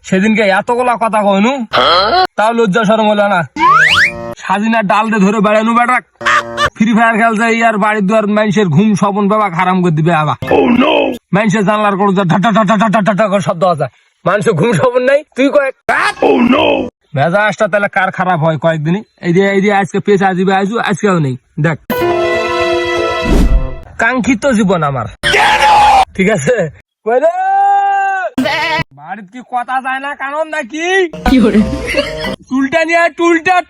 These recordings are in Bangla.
সেদিনকে এতগুলা কথা কইনু তাও লজ্জা শরম হলো না। সাজিনা ডাল দিয়ে ধরে বেড়ানো বেড়াক ফ্রি ফায়ার খেলছে ইয়ার বাড়ির দুয়ার মানুষের ঘুম স্বপন বাবা হারাম করে দিবে আবার। মানুষের জানলার করে ঢাটা ঢাটা ঢাটা ঢাটা করে শব্দ আছে, মানুষের ঘুম স্বপন নাই তুই কয়েক মেজাজটা তাহলে কার খারাপ হয় কয়েকদিনই। এই যে আজকে পেঁচা আসবে আজকেও নেই দেখ। কাঙ্ক্ষিত জীবন আমার, ঠিক আছে বাড়িতে কি কথা যায় না কারণ নাকি টুলটা নিয়ে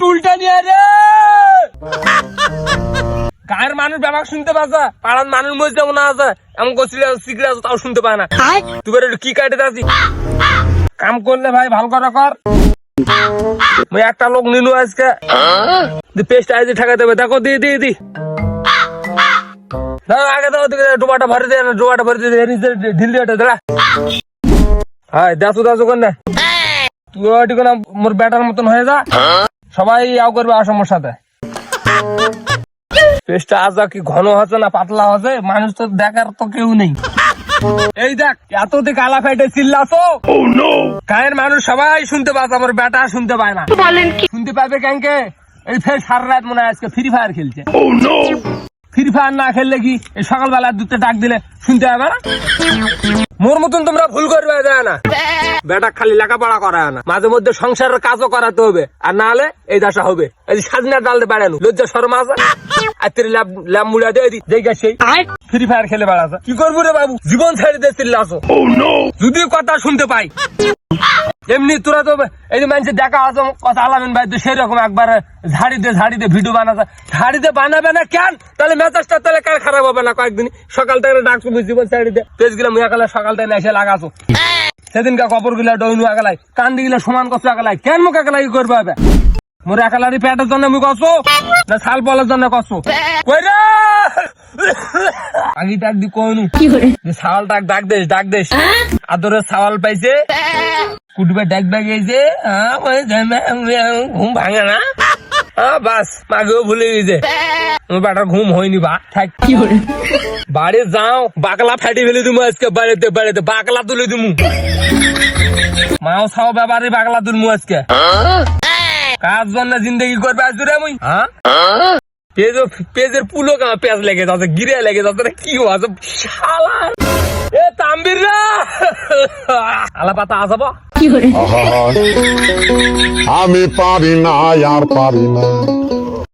টুলটা নিয়ে রে গায়ের মানুষ ব্যাপার শুনতে পাচ্ছে, পাড়ার মানুষ মধ্যে যেমন আছে এমন করছিল সিগারেট আছে তাও শুনতে পায় না। তুই একটু কি কাটে যাচ্ছি কাম করলে ভাই ভালো করে কর। একটা লোক নিলু আজকে পেস্ট আইজি ঠেকা দেবে দেখো দি আগে দাও ডোবাটা ভরে দে ডোবাটা ভরে দিয়ে ঢিল দিয়ে দাঁড়া। হ্যাঁ দেখো কেন তুই মোর ব্যাটার মতন হয়ে যা, সবাই আও করবে আসামের সাথে। পেস্টটা আজ কি ঘন হচ্ছে না পাতলা হচ্ছে মানুষ তো দেখার তো কেউ নেই। এই দেখ এত দিকে আলা ফাইটে চিল্লাছো গায়ের মানুষ সবাই শুনতে পাচ্ছে, আমার ব্যাটা শুনতে পায় না। শুনতে পাবে কেনকে এই ফের সারা রাত মনে হয় আজকে ফ্রি ফায়ার খেলছে। ফ্রি ফায়ার না খেললে কি এই সকালবেলা দুটো ডাক দিলে শুনতে হবে না? মোর মতন তোমরা ভুল করবে যায় না, বেটা খালি লেখাপড়া করা না, মাঝে মধ্যে সংসারের কাজও করাতে হবে, আর না হলে এই দশা হবে। এই স্বাধীনতা ডালতে বেড়ানো লজ্জা শরম আছে আর তোর ল্যাব মুড়া দিয়ে সেই ফ্রি ফায়ার খেলে বেড়াছে। কি করবো রে বাবু, জীবন ছেড়ে দিয়ে চিল্লাছো যদি কথা শুনতে পাই। এমনি তোরা তো এই যে মানুষের দেখা আছে কথা আলামেন ভাই তো সেরকম একবার ঝাড়ি দিয়ে ভিডিও বানাচ্ছে। ঝাড়ি দিয়ে বানাবে না কেন তাহলে মেজাজটা তাহলে কার খারাপ হবে না? কয়েকদিন সকাল থেকে ডাকছো জীবন ছেড়ে দিয়ে পেজ গেলাম একালে সকাল থেকে এসে লাগাছো। সেদিনকে কপর গুলা ডইনু একালাই কান্দি গিলা সমান করছো একালাই কেন মুখ একালাই করবে হবে? মোর একালারি পেটের জন্য মুখ করছো না ছাল বলার জন্য করছো? কই রে আগে ডাক দি কইনু ছাওয়াল ডাক দেশ আদরের ছাওয়াল পাইছে কুটবে ডাক বাগিয়েছে ঘুম ভাঙে না বাস মাগেও ভুলে গেছে বাটার ঘুম হয়নি বা থাক বাড়ি যাও বাকলা ফাটি ফেলে দিমু আজকে বাড়িতে বাকলা তুলে দিমু মাও ছাও ব্যাপারে বাকলা তুলমু আজকে কাজ জন্য জিন্দগি করবে আজ রে মুই পেজের পুলো পেঁয়াজ লেগে যাচ্ছে গিরে লেগে যাচ্ছে কি আছে শালা এ তাম্বির রা আলা পাতা আসাবো আমি পারি না আর পারি না।